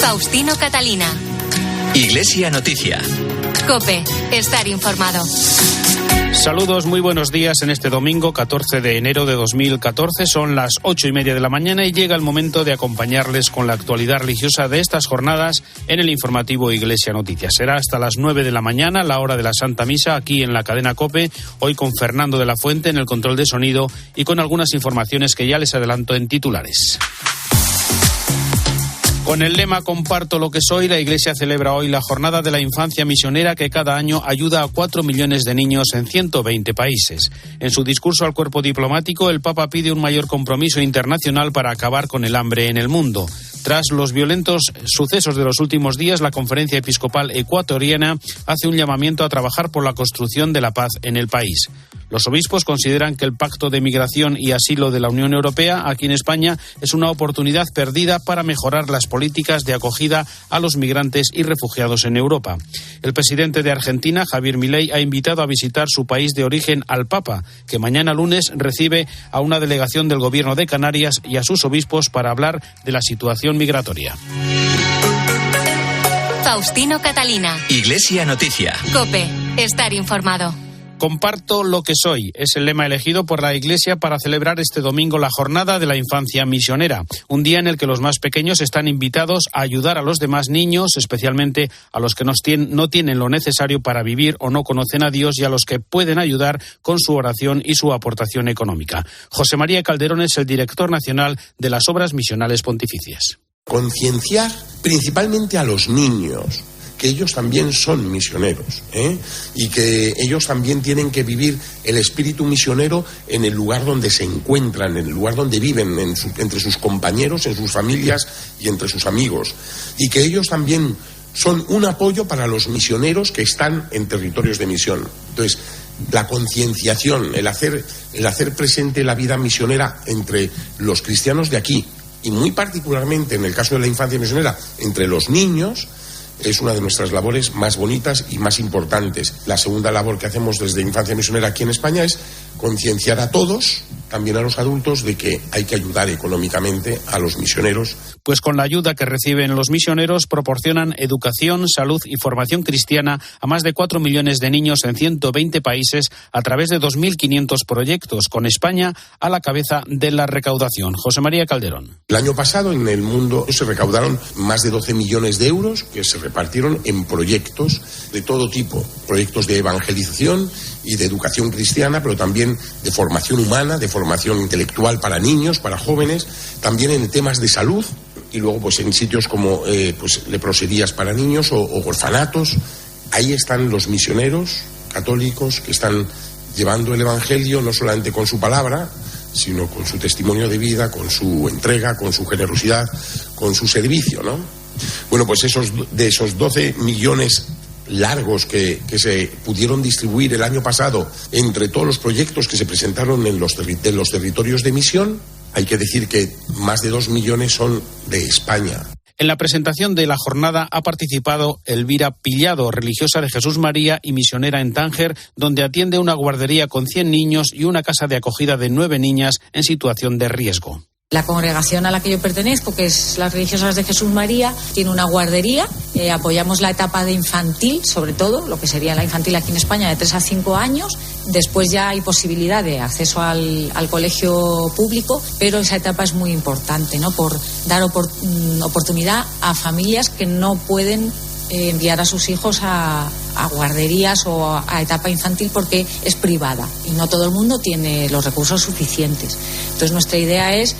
Faustino Catalina. Iglesia Noticia. COPE. Estar informado. Saludos, muy buenos días en este domingo 14 de enero de 2014. Son las 8:30 de la mañana y llega el momento de acompañarles con la actualidad religiosa de estas jornadas en el informativo Iglesia Noticias. Será hasta las 9 de la mañana, la hora de la Santa Misa, aquí en la cadena COPE, hoy con Fernando de la Fuente en el control de sonido y con algunas informaciones que ya les adelanto en titulares. Con el lema Comparto lo que soy, la Iglesia celebra hoy la Jornada de la Infancia Misionera que cada año ayuda a 4 millones de niños en 120 países. En su discurso al cuerpo diplomático, el Papa pide un mayor compromiso internacional para acabar con el hambre en el mundo. Tras los violentos sucesos de los últimos días, la Conferencia Episcopal Ecuatoriana hace un llamamiento a trabajar por la construcción de la paz en el país. Los obispos consideran que el Pacto de Migración y Asilo de la Unión Europea, aquí en España, es una oportunidad perdida para mejorar las políticas de acogida a los migrantes y refugiados en Europa. El presidente de Argentina, Javier Milei, ha invitado a visitar su país de origen al Papa, que mañana lunes recibe a una delegación del Gobierno de Canarias y a sus obispos para hablar de la situación migratoria. Faustino Catalina. Iglesia Noticia. COPE. Estar informado. Comparto lo que soy es el lema elegido por la Iglesia para celebrar este domingo la Jornada de la Infancia Misionera, un día en el que los más pequeños están invitados a ayudar a los demás niños, especialmente a los que no tienen lo necesario para vivir o no conocen a Dios y a los que pueden ayudar con su oración y su aportación económica. José María Calderón es el director nacional de las Obras Misionales Pontificias. Concienciar principalmente a los niños, que ellos también son misioneros, y que ellos también tienen que vivir el espíritu misionero en el lugar donde se encuentran, en el lugar donde viven, entre sus compañeros, en sus familias y entre sus amigos, y que ellos también son un apoyo para los misioneros que están en territorios de misión. Entonces, la concienciación, el hacer presente la vida misionera entre los cristianos de aquí, y muy particularmente en el caso de la infancia misionera, entre los niños, es una de nuestras labores más bonitas y más importantes. La segunda labor que hacemos desde Infancia Misionera aquí en España es concienciar a todos, también a los adultos, de que hay que ayudar económicamente a los misioneros. Pues con la ayuda que reciben los misioneros proporcionan educación, salud y formación cristiana a más de 4 millones de niños en 120 países a través de 2.500 proyectos, con España a la cabeza de la recaudación. José María Calderón. El año pasado en el mundo se recaudaron más de 12 millones de euros que se repartieron en proyectos de todo tipo, proyectos de evangelización y de educación cristiana, pero también de formación humana, de formación intelectual para niños, para jóvenes, también en temas de salud, y luego pues en sitios como leproserías para niños o orfanatos. Ahí están los misioneros católicos que están llevando el evangelio no solamente con su palabra, sino con su testimonio de vida, con su entrega, con su generosidad, con su servicio, ¿no? Bueno, pues de esos 12 millones largos que se pudieron distribuir el año pasado entre todos los proyectos que se presentaron en los territorios de misión, hay que decir que más de 2 millones son de España. En la presentación de la jornada ha participado Elvira Pillado, religiosa de Jesús María y misionera en Tánger, donde atiende una guardería con 100 niños y una casa de acogida de 9 niñas en situación de riesgo. La congregación a la que yo pertenezco, que es las Religiosas de Jesús María, tiene una guardería. Apoyamos la etapa de infantil, sobre todo, lo que sería la infantil aquí en España, de 3 a 5 años. Después ya hay posibilidad de acceso al colegio público, pero esa etapa es muy importante, ¿no? Por dar oportunidad a familias que no pueden enviar a sus hijos a guarderías o a etapa infantil porque es privada y no todo el mundo tiene los recursos suficientes. Entonces nuestra idea es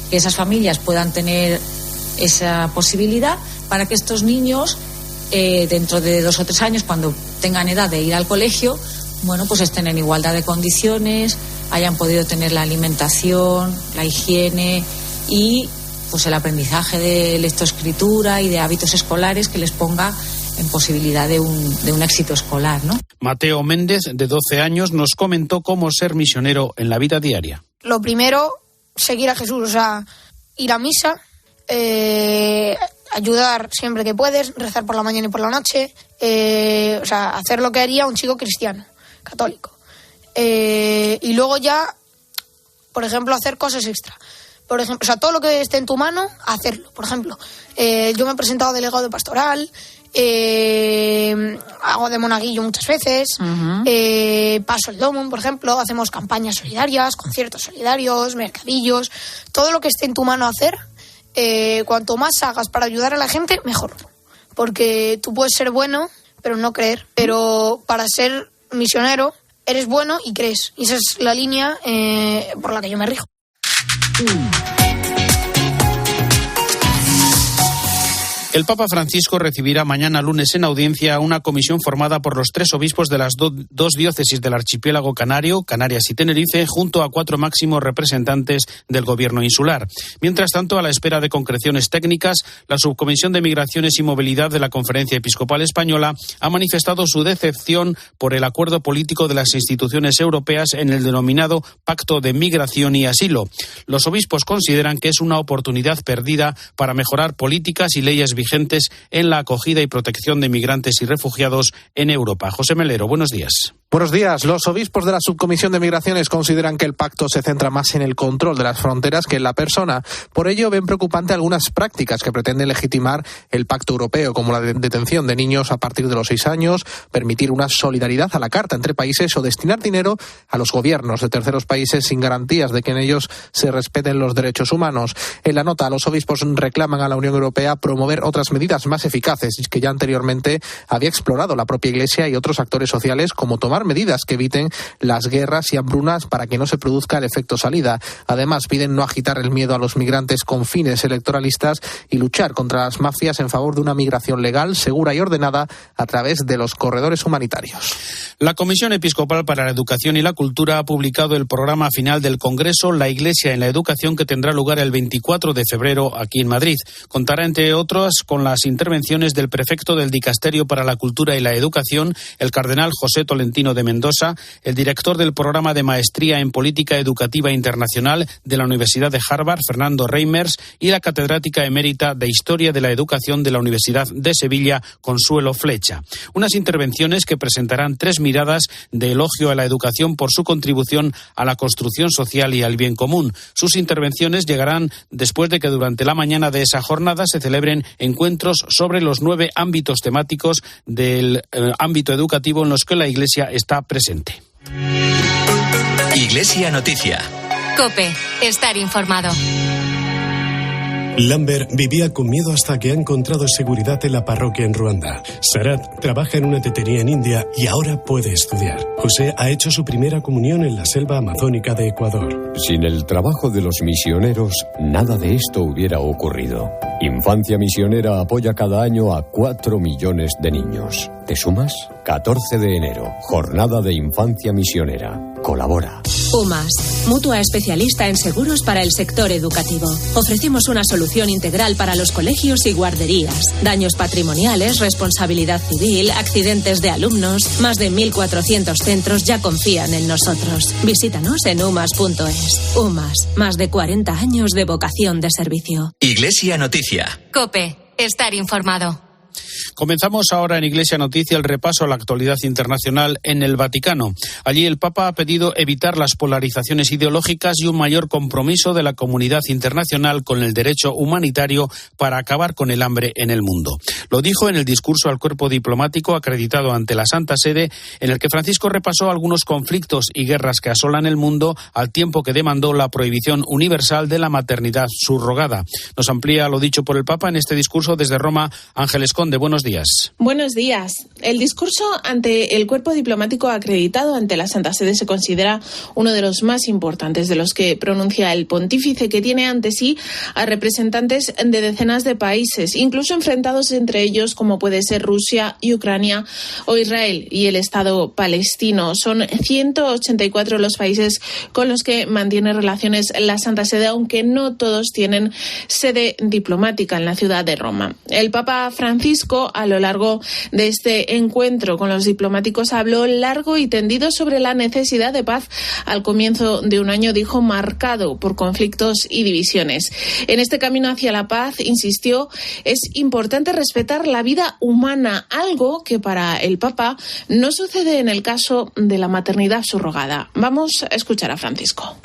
que esas familias puedan tener esa posibilidad para que estos niños dentro de 2 o 3 años, cuando tengan edad de ir al colegio, bueno, pues estén en igualdad de condiciones, hayan podido tener la alimentación, la higiene y pues el aprendizaje de lectoescritura y de hábitos escolares que les ponga en posibilidad de un éxito escolar, ¿no? Mateo Méndez, de 12 años, nos comentó cómo ser misionero en la vida diaria. Lo primero, seguir a Jesús, o sea, ir a misa, ayudar siempre que puedes, rezar por la mañana y por la noche, o sea, hacer lo que haría un chico cristiano, católico. Y luego ya, por ejemplo, hacer cosas extra. por ejemplo, o sea, todo lo que esté en tu mano, hacerlo. Por ejemplo, yo me he presentado delegado de pastoral, hago de monaguillo muchas veces, paso el domo, por ejemplo, hacemos campañas solidarias, conciertos solidarios, mercadillos, todo lo que esté en tu mano hacer, cuanto más hagas para ayudar a la gente, mejor. Porque tú puedes ser bueno, pero no creer. Pero para ser misionero, eres bueno y crees. Y esa es la línea por la que yo me rijo. El Papa Francisco recibirá mañana lunes en audiencia a una comisión formada por los 3 obispos de las dos diócesis del archipiélago canario, Canarias y Tenerife, junto a 4 máximos representantes del gobierno insular. Mientras tanto, a la espera de concreciones técnicas, la Subcomisión de Migraciones y Movilidad de la Conferencia Episcopal Española ha manifestado su decepción por el acuerdo político de las instituciones europeas en el denominado Pacto de Migración y Asilo. Los obispos consideran que es una oportunidad perdida para mejorar políticas y leyes vigentes en la acogida y protección de migrantes y refugiados en Europa. José Melero, buenos días. Buenos días. Los obispos de la Subcomisión de Migraciones consideran que el pacto se centra más en el control de las fronteras que en la persona. Por ello, ven preocupante algunas prácticas que pretenden legitimar el pacto europeo, como la detención de niños a partir de los 6 años, permitir una solidaridad a la carta entre países o destinar dinero a los gobiernos de terceros países sin garantías de que en ellos se respeten los derechos humanos. En la nota, los obispos reclaman a la Unión Europea promover otras medidas más eficaces que ya anteriormente había explorado la propia Iglesia y otros actores sociales, como tomar medidas que eviten las guerras y hambrunas para que no se produzca el efecto salida. Además, piden no agitar el miedo a los migrantes con fines electoralistas y luchar contra las mafias en favor de una migración legal, segura y ordenada a través de los corredores humanitarios. La Comisión Episcopal para la Educación y la Cultura ha publicado el programa final del Congreso La Iglesia en la Educación, que tendrá lugar el 24 de febrero aquí en Madrid. Contará, entre otros, con las intervenciones del prefecto del Dicasterio para la Cultura y la Educación, el cardenal José Tolentino de Mendoza, el director del programa de Maestría en Política Educativa Internacional de la Universidad de Harvard, Fernando Reimers, y la catedrática emérita de Historia de la Educación de la Universidad de Sevilla, Consuelo Flecha. Unas intervenciones que presentarán 3 miradas de elogio a la educación por su contribución a la construcción social y al bien común. Sus intervenciones llegarán después de que durante la mañana de esa jornada se celebren encuentros sobre los 9 ámbitos temáticos del ámbito educativo en los que la Iglesia está presente. Iglesia Noticia. COPE. Estar informado. Lambert vivía con miedo hasta que ha encontrado seguridad en la parroquia en Ruanda. Sarat trabaja en una tetería en India y ahora puede estudiar. José ha hecho su primera comunión en la selva amazónica de Ecuador. Sin el trabajo de los misioneros, nada de esto hubiera ocurrido. Infancia Misionera apoya cada año a 4 millones de niños. ¿Te sumas? 14 de enero, Jornada de Infancia Misionera. Colabora. UMAS, mutua especialista en seguros para el sector educativo. Ofrecemos una solución integral para los colegios y guarderías. Daños patrimoniales, responsabilidad civil, accidentes de alumnos. Más de 1.400 centros ya confían en nosotros. Visítanos en umas.es. UMAS, más de 40 años de vocación de servicio. Iglesia Noticia. COPE. Estar informado. Comenzamos ahora en Iglesia Noticia el repaso a la actualidad internacional en el Vaticano. Allí el Papa ha pedido evitar las polarizaciones ideológicas y un mayor compromiso de la comunidad internacional con el derecho humanitario para acabar con el hambre en el mundo. Lo dijo en el discurso al cuerpo diplomático acreditado ante la Santa Sede, en el que Francisco repasó algunos conflictos y guerras que asolan el mundo, al tiempo que demandó la prohibición universal de la maternidad subrogada. Nos amplía lo dicho por el Papa en este discurso desde Roma, Ángeles Conde. Buenos días. Buenos días. El discurso ante el cuerpo diplomático acreditado ante la Santa Sede se considera uno de los más importantes de los que pronuncia el pontífice, que tiene ante sí a representantes de decenas de países, incluso enfrentados entre ellos como puede ser Rusia y Ucrania o Israel y el Estado palestino. Son 184 los países con los que mantiene relaciones la Santa Sede, aunque no todos tienen sede diplomática en la ciudad de Roma. El Papa Francisco A lo largo de este encuentro con los diplomáticos habló largo y tendido sobre la necesidad de paz al comienzo de un año, dijo, marcado por conflictos y divisiones. En este camino hacia la paz, insistió, es importante respetar la vida humana, algo que para el Papa no sucede en el caso de la maternidad subrogada. Vamos a escuchar a Francisco.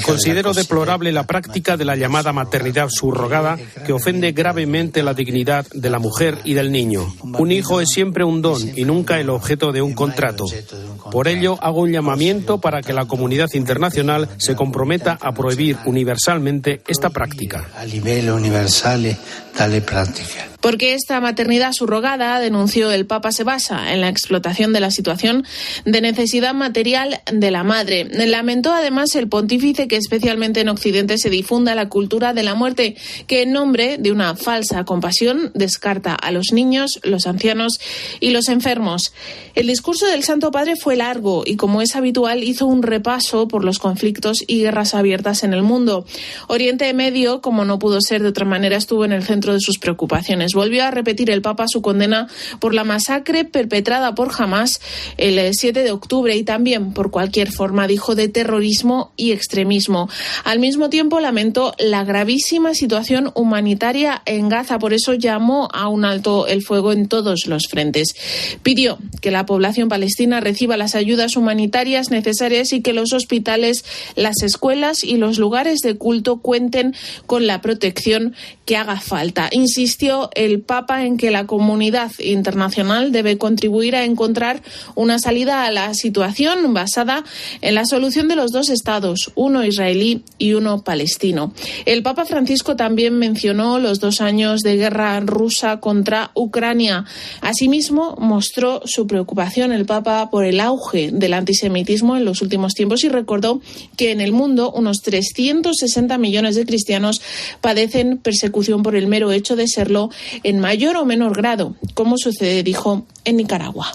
Considero deplorable la práctica de la llamada maternidad subrogada, que ofende gravemente la dignidad de la mujer y del niño. Un hijo es siempre un don y nunca el objeto de un contrato. Por ello, hago un llamamiento para que la comunidad internacional se comprometa a prohibir universalmente esta práctica. Porque esta maternidad subrogada, denunció el Papa, se basa en la explotación de la situación de necesidad material de la madre. Lamentó además el pontífice que especialmente en Occidente se difunda la cultura de la muerte, que en nombre de una falsa compasión descarta a los niños, los ancianos y los enfermos. El discurso del Santo Padre fue largo y, como es habitual, hizo un repaso por los conflictos y guerras abiertas en el mundo. Oriente Medio, como no pudo ser de otra manera, estuvo en el centro de sus preocupaciones. Volvió a repetir el Papa su condena por la masacre perpetrada por Hamás el 7 de octubre y también por cualquier forma, dijo, de terrorismo y extremismo. Al mismo tiempo lamentó la gravísima situación humanitaria en Gaza, por eso llamó a un alto el fuego en todos los frentes. Pidió que la población palestina reciba las ayudas humanitarias necesarias y que los hospitales, las escuelas y los lugares de culto cuenten con la protección que haga falta. Insistió el Papa en que la comunidad internacional debe contribuir a encontrar una salida a la situación basada en la solución de los dos estados, uno israelí y uno palestino. El Papa Francisco también mencionó los 2 años de guerra rusa contra Ucrania. Asimismo, mostró su preocupación el Papa por el auge del antisemitismo en los últimos tiempos y recordó que en el mundo unos 360 millones de cristianos padecen persecución por el mero hecho de serlo, en mayor o menor grado, como sucede, dijo, en Nicaragua.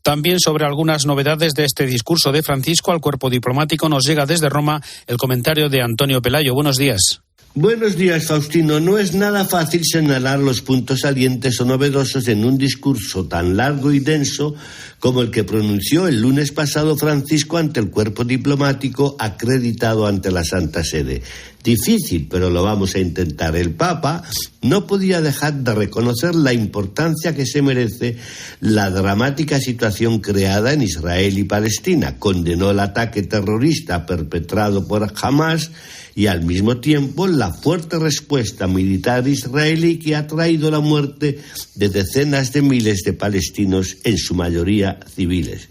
También sobre algunas novedades de este discurso de Francisco al cuerpo diplomático nos llega desde Roma el comentario de Antonio Pelayo. Buenos días. Buenos días, Faustino. No es nada fácil señalar los puntos salientes o novedosos en un discurso tan largo y denso como el que pronunció el lunes pasado Francisco ante el cuerpo diplomático acreditado ante la Santa Sede. Difícil, pero lo vamos a intentar. El Papa no podía dejar de reconocer la importancia que se merece la dramática situación creada en Israel y Palestina. Condenó el ataque terrorista perpetrado por Hamás y al mismo tiempo la fuerte respuesta militar israelí que ha traído la muerte de decenas de miles de palestinos, en su mayoría civiles.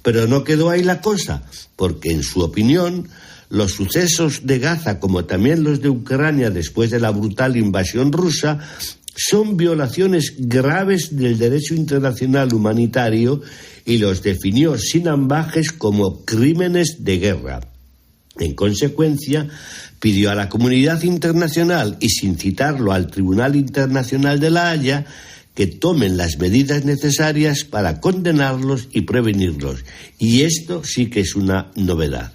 Pero no quedó ahí la cosa, porque en su opinión los sucesos de Gaza, como también los de Ucrania después de la brutal invasión rusa, son violaciones graves del derecho internacional humanitario y los definió sin ambages como crímenes de guerra. En consecuencia, pidió a la comunidad internacional, y sin citarlo al Tribunal Internacional de La Haya, que tomen las medidas necesarias para condenarlos y prevenirlos. Y esto sí que es una novedad.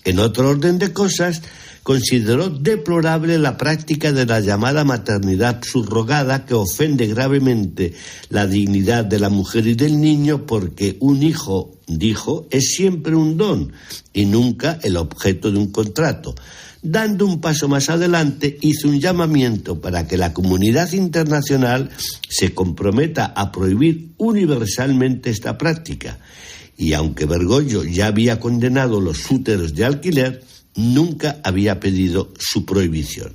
En otro orden de cosas, consideró deplorable la práctica de la llamada maternidad subrogada, que ofende gravemente la dignidad de la mujer y del niño, porque un hijo, dijo, es siempre un don y nunca el objeto de un contrato. Dando un paso más adelante, hizo un llamamiento para que la comunidad internacional se comprometa a prohibir universalmente esta práctica. Y aunque Bergoglio ya había condenado los úteros de alquiler, nunca había pedido su prohibición.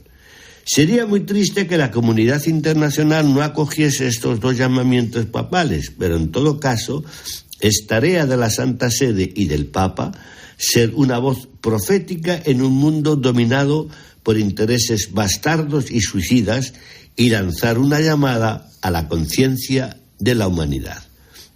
Sería muy triste que la comunidad internacional no acogiese estos dos llamamientos papales, pero en todo caso es tarea de la Santa Sede y del Papa ser una voz profética en un mundo dominado por intereses bastardos y suicidas y lanzar una llamada a la conciencia de la humanidad.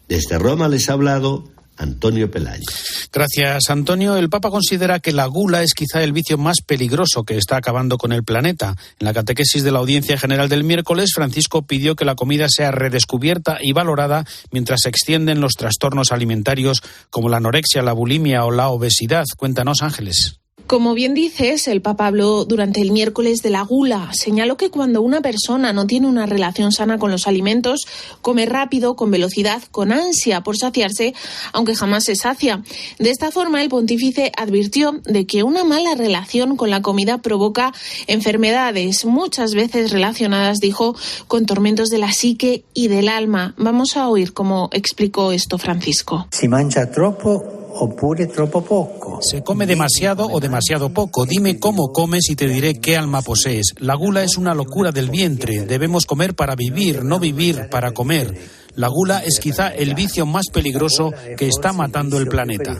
Desde Roma les ha hablado Antonio Pelayo. Gracias, Antonio. El Papa considera que la gula es quizá el vicio más peligroso que está acabando con el planeta. En la catequesis de la Audiencia General del miércoles, Francisco pidió que la comida sea redescubierta y valorada mientras se extienden los trastornos alimentarios como la anorexia, la bulimia o la obesidad. Cuéntanos, Ángeles. Como bien dices, el Papa habló durante el miércoles de la gula. Señaló que cuando una persona no tiene una relación sana con los alimentos, come rápido, con velocidad, con ansia por saciarse, aunque jamás se sacia. De esta forma, el pontífice advirtió de que una mala relación con la comida provoca enfermedades, muchas veces relacionadas, dijo, con tormentos de la psique y del alma. Vamos a oír cómo explicó esto Francisco. Si mangia troppo oppure troppo poco. Se come demasiado o demasiado poco. Dime cómo comes y te diré qué alma posees. La gula es una locura del vientre. Debemos comer para vivir, no vivir para comer. La gula es quizá el vicio más peligroso que está matando el planeta.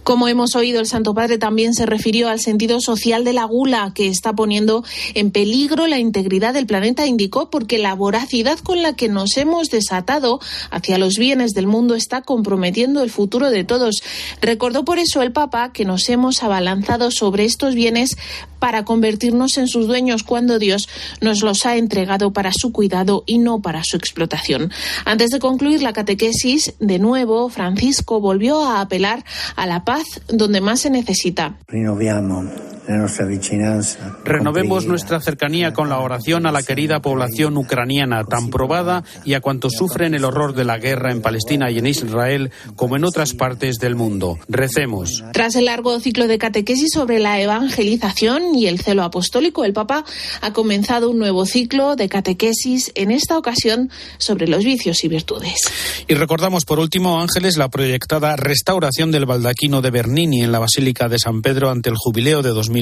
Como hemos oído, el Santo Padre también se refirió al sentido social de la gula, que está poniendo en peligro la integridad del planeta, indicó, porque la voracidad con la que nos hemos desatado hacia los bienes del mundo está comprometiendo el futuro de todos. Recordó por eso el Papa que nos hemos abalanzado sobre estos bienes para convertirnos en sus dueños cuando Dios nos los ha entregado para su cuidado y no para su explotación. Antes de concluir la catequesis, de nuevo, Francisco volvió a apelar a la paz donde más se necesita. Renovemos nuestra cercanía con la oración a la querida población ucraniana, tan probada, y a cuantos sufren el horror de la guerra en Palestina y en Israel, como en otras partes del mundo. Recemos. Tras el largo ciclo de catequesis sobre la evangelización y el celo apostólico, el Papa ha comenzado un nuevo ciclo de catequesis, en esta ocasión sobre los vicios y virtudes. Y recordamos por último, Ángeles, la proyectada restauración del baldaquino de Bernini en la Basílica de San Pedro ante el jubileo de 2025.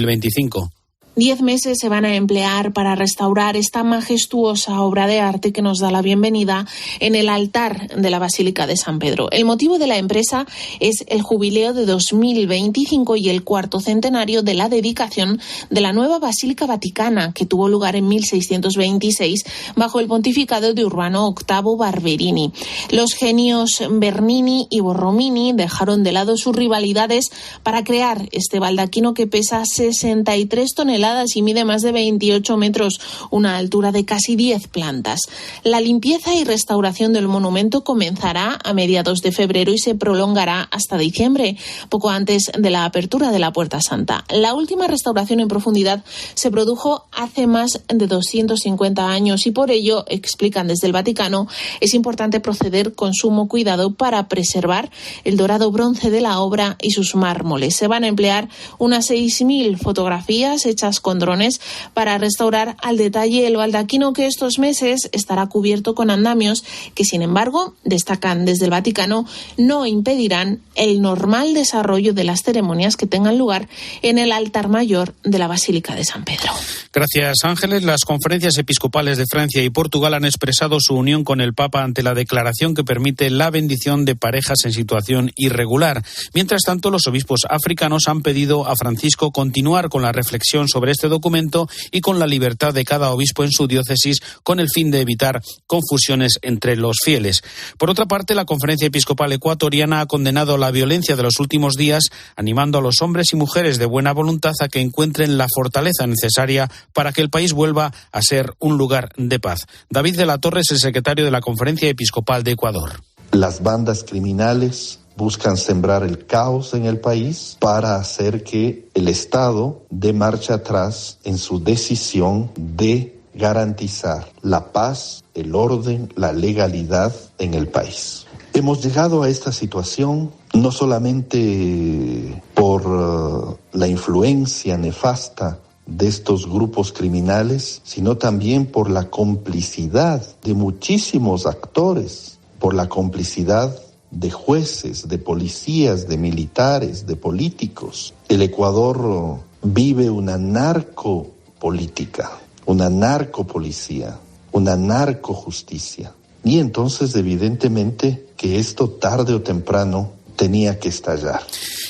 10 meses se van a emplear para restaurar esta majestuosa obra de arte que nos da la bienvenida en el altar de la Basílica de San Pedro. El motivo de la empresa es el jubileo de 2025 y el cuarto centenario de la dedicación de la nueva Basílica Vaticana, que tuvo lugar en 1626 bajo el pontificado de Urbano VIII Barberini. Los genios Bernini y Borromini dejaron de lado sus rivalidades para crear este baldaquino que pesa 63 toneladas y mide más de 28 metros, una altura de casi 10 plantas. La limpieza y restauración del monumento comenzará a mediados de febrero y se prolongará hasta diciembre, poco antes de la apertura de la Puerta Santa. La última restauración en profundidad se produjo hace más de 250 años y por ello, explican desde el Vaticano, es importante proceder con sumo cuidado para preservar el dorado bronce de la obra y sus mármoles. Se van a emplear unas 6.000 fotografías hechas con drones para restaurar al detalle el baldaquino, que estos meses estará cubierto con andamios que, sin embargo, destacan desde el Vaticano, no impedirán el normal desarrollo de las ceremonias que tengan lugar en el altar mayor de la Basílica de San Pedro. Gracias, Ángeles. Las conferencias episcopales de Francia y Portugal han expresado su unión con el Papa ante la declaración que permite la bendición de parejas en situación irregular. Mientras tanto, los obispos africanos han pedido a Francisco continuar con la reflexión sobre este documento y con la libertad de cada obispo en su diócesis, con el fin de evitar confusiones entre los fieles. Por otra parte, la Conferencia Episcopal Ecuatoriana ha condenado la violencia de los últimos días, animando a los hombres y mujeres de buena voluntad a que encuentren la fortaleza necesaria para que el país vuelva a ser un lugar de paz. David de la Torre es el secretario de la Conferencia Episcopal de Ecuador. Las bandas criminales buscan sembrar el caos en el país para hacer que el Estado dé marcha atrás en su decisión de garantizar la paz, el orden, la legalidad en el país. Hemos llegado a esta situación no solamente por la influencia nefasta de estos grupos criminales, sino también por la complicidad de muchísimos actores, por la complicidad de jueces, de policías, de militares, de políticos. El Ecuador vive una narcopolítica, una narcopolicía, una narcojusticia. Y entonces, evidentemente, que esto tarde o temprano tenía que estallar.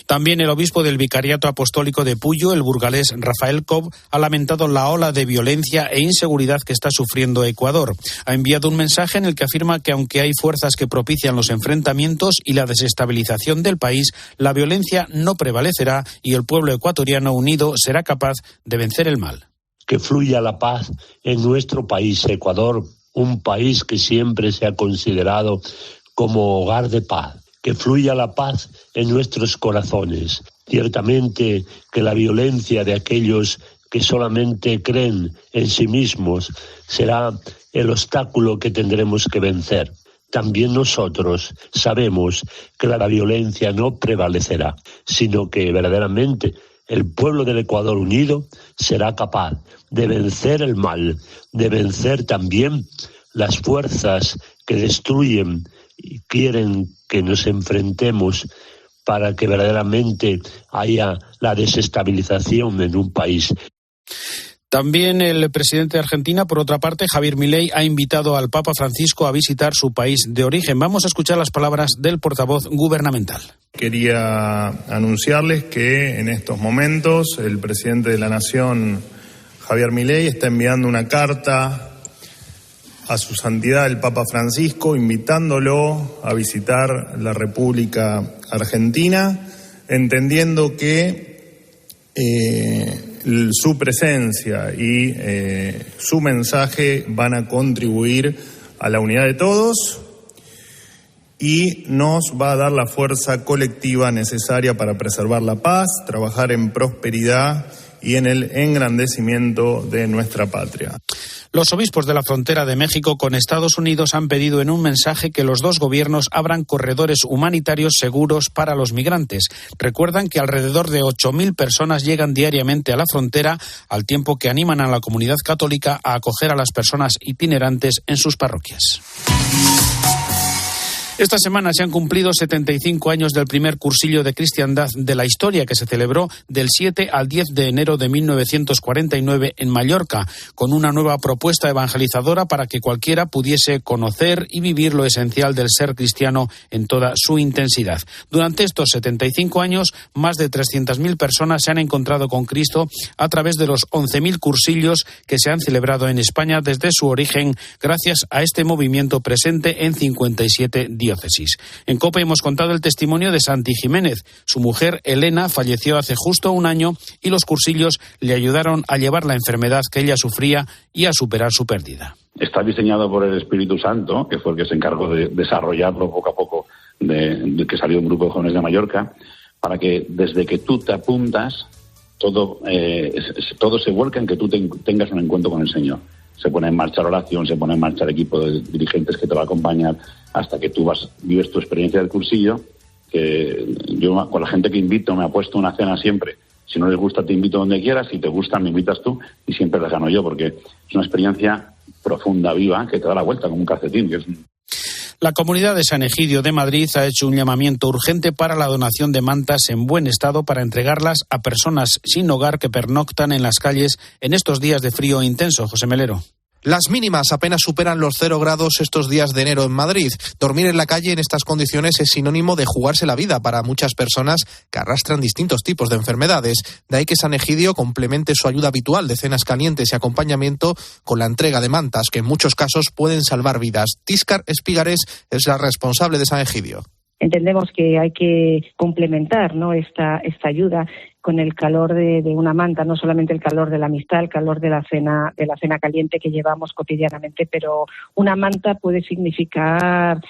También el obispo del Vicariato Apostólico de Puyo, el burgalés Rafael Cobb, ha lamentado la ola de violencia e inseguridad que está sufriendo Ecuador. Ha enviado un mensaje en el que afirma que aunque hay fuerzas que propician los enfrentamientos y la desestabilización del país, la violencia no prevalecerá y el pueblo ecuatoriano unido será capaz de vencer el mal. Que fluya la paz en nuestro país, Ecuador, un país que siempre se ha considerado como hogar de paz. que fluya la paz en nuestros corazones. Ciertamente que la violencia de aquellos que solamente creen en sí mismos será el obstáculo que tendremos que vencer. También nosotros sabemos que la violencia no prevalecerá, sino que verdaderamente el pueblo del Ecuador unido será capaz de vencer el mal, de vencer también las fuerzas que destruyen y quieren que nos enfrentemos para que verdaderamente haya la desestabilización en un país. También el presidente de Argentina, por otra parte, Javier Milei, ha invitado al Papa Francisco a visitar su país de origen. Vamos a escuchar las palabras del portavoz gubernamental. Quería anunciarles que en estos momentos el presidente de la Nación, Javier Milei, está enviando una carta a su santidad el Papa Francisco, invitándolo a visitar la República Argentina, entendiendo que su presencia y su mensaje van a contribuir a la unidad de todos y nos va a dar la fuerza colectiva necesaria para preservar la paz, trabajar en prosperidad y en el engrandecimiento de nuestra patria. Los obispos de la frontera de México con Estados Unidos han pedido en un mensaje que los dos gobiernos abran corredores humanitarios seguros para los migrantes. Recuerdan que alrededor de 8.000 personas llegan diariamente a la frontera, al tiempo que animan a la comunidad católica a acoger a las personas itinerantes en sus parroquias. Esta semana se han cumplido 75 años del primer cursillo de cristiandad de la historia, que se celebró del 7 al 10 de enero de 1949 en Mallorca, con una nueva propuesta evangelizadora para que cualquiera pudiese conocer y vivir lo esencial del ser cristiano en toda su intensidad. Durante estos 75 años, más de 300.000 personas se han encontrado con Cristo a través de los 11.000 cursillos que se han celebrado en España desde su origen, gracias a este movimiento presente en 57 diócesis. En COPE hemos contado el testimonio de Santi Jiménez. Su mujer, Elena, falleció hace justo un año y los cursillos le ayudaron a llevar la enfermedad que ella sufría y a superar su pérdida. Está diseñado por el Espíritu Santo, que fue el que se encargó de desarrollarlo poco a poco, de que salió un grupo de jóvenes de Mallorca, para que desde que tú te apuntas, todo se vuelca en que tú tengas un encuentro con el Señor. Se pone en marcha la oración, se pone en marcha el equipo de dirigentes que te va a acompañar hasta que tú vives tu experiencia del cursillo, que yo con la gente que invito me apuesto una cena siempre. Si no les gusta te invito donde quieras, si te gusta me invitas tú y siempre les gano yo, porque es una experiencia profunda, viva, que te da la vuelta como un calcetín. La Comunidad de San Egidio de Madrid ha hecho un llamamiento urgente para la donación de mantas en buen estado para entregarlas a personas sin hogar que pernoctan en las calles en estos días de frío intenso. José Melero. Las mínimas apenas superan los 0 grados estos días de enero en Madrid. Dormir en la calle en estas condiciones es sinónimo de jugarse la vida para muchas personas que arrastran distintos tipos de enfermedades. De ahí que San Egidio complemente su ayuda habitual de cenas calientes y acompañamiento con la entrega de mantas, que en muchos casos pueden salvar vidas. Tíscar Espigares es la responsable de San Egidio. Entendemos que hay que complementar, ¿no?, esta ayuda con el calor de una manta, no solamente el calor de la amistad, el calor de la cena caliente que llevamos cotidianamente, pero una manta puede significar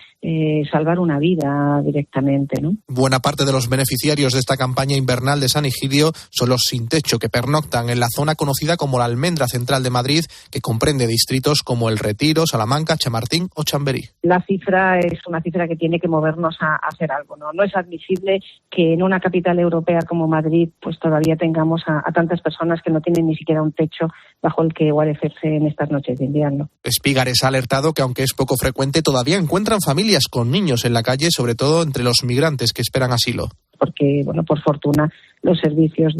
salvar una vida directamente, ¿no? Buena parte de los beneficiarios de esta campaña invernal de San Egidio son los sin techo que pernoctan en la zona conocida como la Almendra Central de Madrid, que comprende distritos como El Retiro, Salamanca, Chamartín o Chamberí. La cifra es una cifra que tiene que movernos a hacer algo, ¿no? No es admisible que en una capital europea como Madrid pues todavía tengamos a tantas personas que no tienen ni siquiera un techo bajo el que guarecerse en estas noches de invierno. Espigares ha alertado que aunque es poco frecuente, todavía encuentran familias con niños en la calle, sobre todo entre los migrantes que esperan asilo. Porque, bueno, por fortuna, los servicios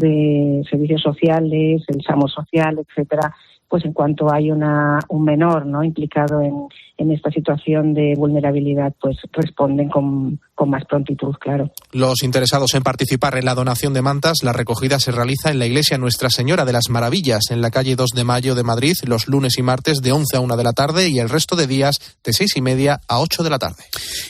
sociales, el SAMO social, etcétera, pues en cuanto hay un menor, ¿no?, implicado en esta situación de vulnerabilidad, pues responden con más prontitud, claro. Los interesados en participar en la donación de mantas, la recogida se realiza en la iglesia Nuestra Señora de las Maravillas, en la calle 2 de Mayo de Madrid, los lunes y martes de 11 a 1 de la tarde y el resto de días de 6:30 a 8 de la tarde.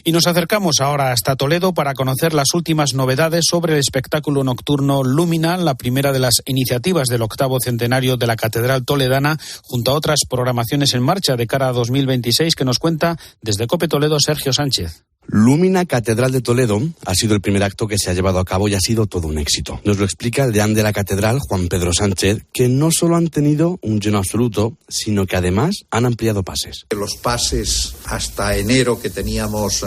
Y nos acercamos ahora hasta Toledo para conocer las últimas novedades sobre el espectáculo nocturno Lumina, la primera de las iniciativas del 8º centenario de la Catedral Toledana, semana, junto a otras programaciones en marcha de cara a 2026, que nos cuenta desde COPE Toledo Sergio Sánchez. Lumina Catedral de Toledo ha sido el primer acto que se ha llevado a cabo y ha sido todo un éxito. Nos lo explica el deán de la catedral, Juan Pedro Sánchez, que no solo han tenido un lleno absoluto, sino que además han ampliado pases. Los pases hasta enero que teníamos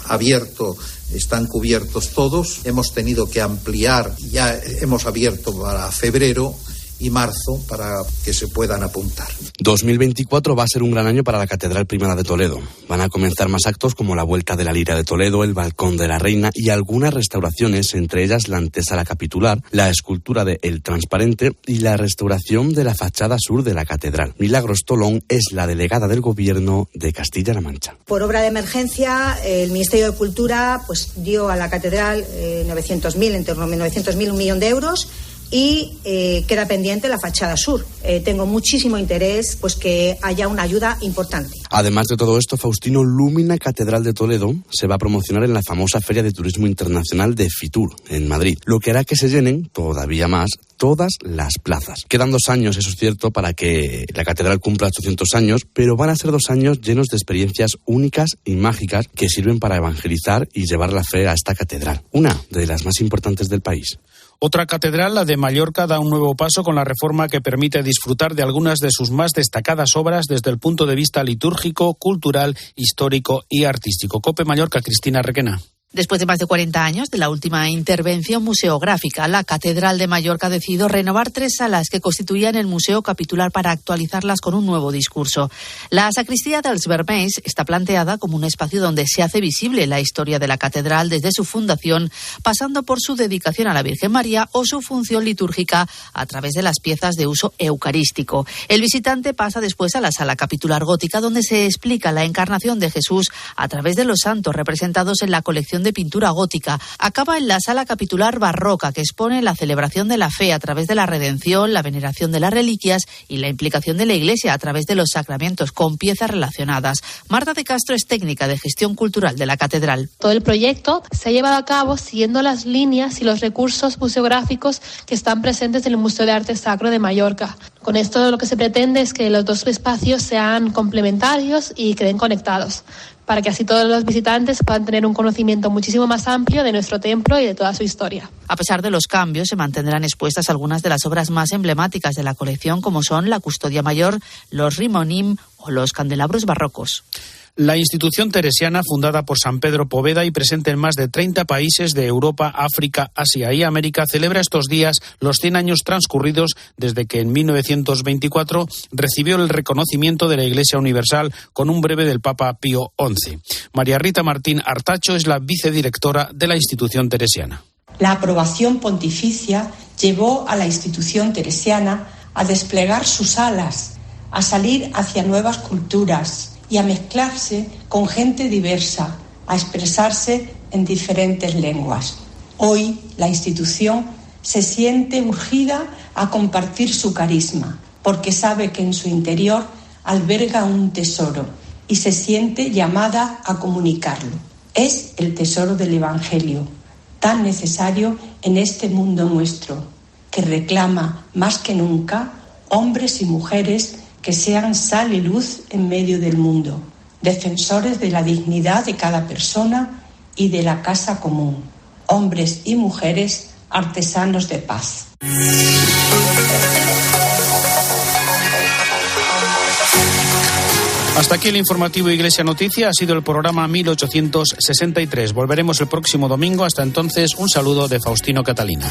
abierto están cubiertos todos. Hemos tenido que ampliar, ya hemos abierto para febrero y marzo para que se puedan apuntar. 2024 va a ser un gran año para la Catedral Primada de Toledo. Van a comenzar más actos como la Vuelta de la Lira de Toledo, el Balcón de la Reina y algunas restauraciones, entre ellas la antesala capitular, la escultura de El Transparente y la restauración de la fachada sur de la Catedral. Milagros Tolón es la delegada del Gobierno de Castilla-La Mancha. Por obra de emergencia, el Ministerio de Cultura dio a la Catedral 900.000, en torno a 900.000, 1 millón de euros. Y queda pendiente la fachada sur. Tengo muchísimo interés que haya una ayuda importante. Además de todo esto, Faustino, Lumina Catedral de Toledo se va a promocionar en la famosa Feria de Turismo Internacional de Fitur, en Madrid, lo que hará que se llenen todavía más todas las plazas. Quedan 2 años, eso es cierto, para que la catedral cumpla 800 años, pero van a ser 2 años llenos de experiencias únicas y mágicas que sirven para evangelizar y llevar la fe a esta catedral, una de las más importantes del país. Otra catedral, la de Mallorca, da un nuevo paso con la reforma que permite disfrutar de algunas de sus más destacadas obras desde el punto de vista litúrgico, cultural, histórico y artístico. COPE Mallorca, Cristina Requena. Después de más de 40 años de la última intervención museográfica, la Catedral de Mallorca ha decidido renovar 3 salas que constituían el museo capitular para actualizarlas con un nuevo discurso. La sacristía dels Vermells está planteada como un espacio donde se hace visible la historia de la catedral desde su fundación, pasando por su dedicación a la Virgen María o su función litúrgica a través de las piezas de uso eucarístico. El visitante pasa después a la sala capitular gótica, donde se explica la encarnación de Jesús a través de los santos representados en la colección de pintura gótica. Acaba en la sala capitular barroca, que expone la celebración de la fe a través de la redención, la veneración de las reliquias y la implicación de la Iglesia a través de los sacramentos, con piezas relacionadas. Marta de Castro es técnica de gestión cultural de la catedral. Todo el proyecto se ha llevado a cabo siguiendo las líneas y los recursos museográficos que están presentes en el Museo de Arte Sacro de Mallorca. Con esto lo que se pretende es que los 2 espacios sean complementarios y queden conectados, para que así todos los visitantes puedan tener un conocimiento muchísimo más amplio de nuestro templo y de toda su historia. A pesar de los cambios, se mantendrán expuestas algunas de las obras más emblemáticas de la colección, como son la Custodia Mayor, los Rimonim o los candelabros barrocos. La institución teresiana, fundada por San Pedro Poveda y presente en más de 30 países de Europa, África, Asia y América, celebra estos días los 100 años transcurridos desde que en 1924 recibió el reconocimiento de la Iglesia Universal con un breve del Papa Pío XI. María Rita Martín Artacho es la vicedirectora de la institución teresiana. La aprobación pontificia llevó a la institución teresiana a desplegar sus alas, a salir hacia nuevas culturas y a mezclarse con gente diversa, a expresarse en diferentes lenguas. Hoy la institución se siente urgida a compartir su carisma, porque sabe que en su interior alberga un tesoro y se siente llamada a comunicarlo. Es el tesoro del Evangelio, tan necesario en este mundo nuestro, que reclama más que nunca hombres y mujeres que sean sal y luz en medio del mundo, defensores de la dignidad de cada persona y de la casa común, hombres y mujeres artesanos de paz. Hasta aquí el informativo Iglesia Noticia. Ha sido el programa 1863. Volveremos el próximo domingo. Hasta entonces, un saludo de Faustino Catalina.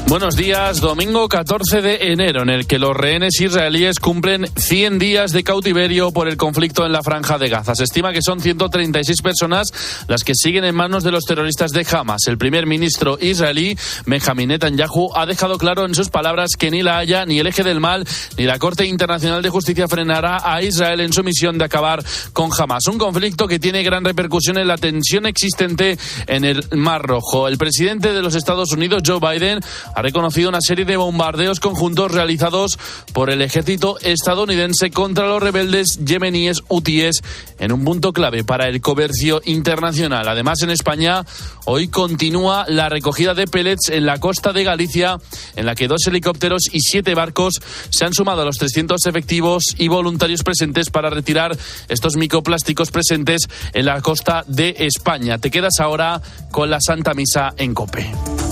Buenos días, domingo 14 de enero, en el que los rehenes israelíes cumplen 100 días de cautiverio por el conflicto en la Franja de Gaza. Se estima que son 136 personas las que siguen en manos de los terroristas de Hamas. El primer ministro israelí, Benjamin Netanyahu, ha dejado claro en sus palabras que ni la Haya, ni el Eje del Mal, ni la Corte Internacional de Justicia frenará a Israel en su misión de acabar con Hamas. Un conflicto que tiene gran repercusión en la tensión existente en el Mar Rojo. El presidente de los Estados Unidos, Joe Biden, ha ha reconocido una serie de bombardeos conjuntos realizados por el ejército estadounidense contra los rebeldes yemeníes hutíes en un punto clave para el comercio internacional. Además, en España, hoy continúa la recogida de pellets en la costa de Galicia, en la que 2 helicópteros y 7 barcos se han sumado a los 300 efectivos y voluntarios presentes para retirar estos microplásticos presentes en la costa de España. Te quedas ahora con la Santa Misa en COPE.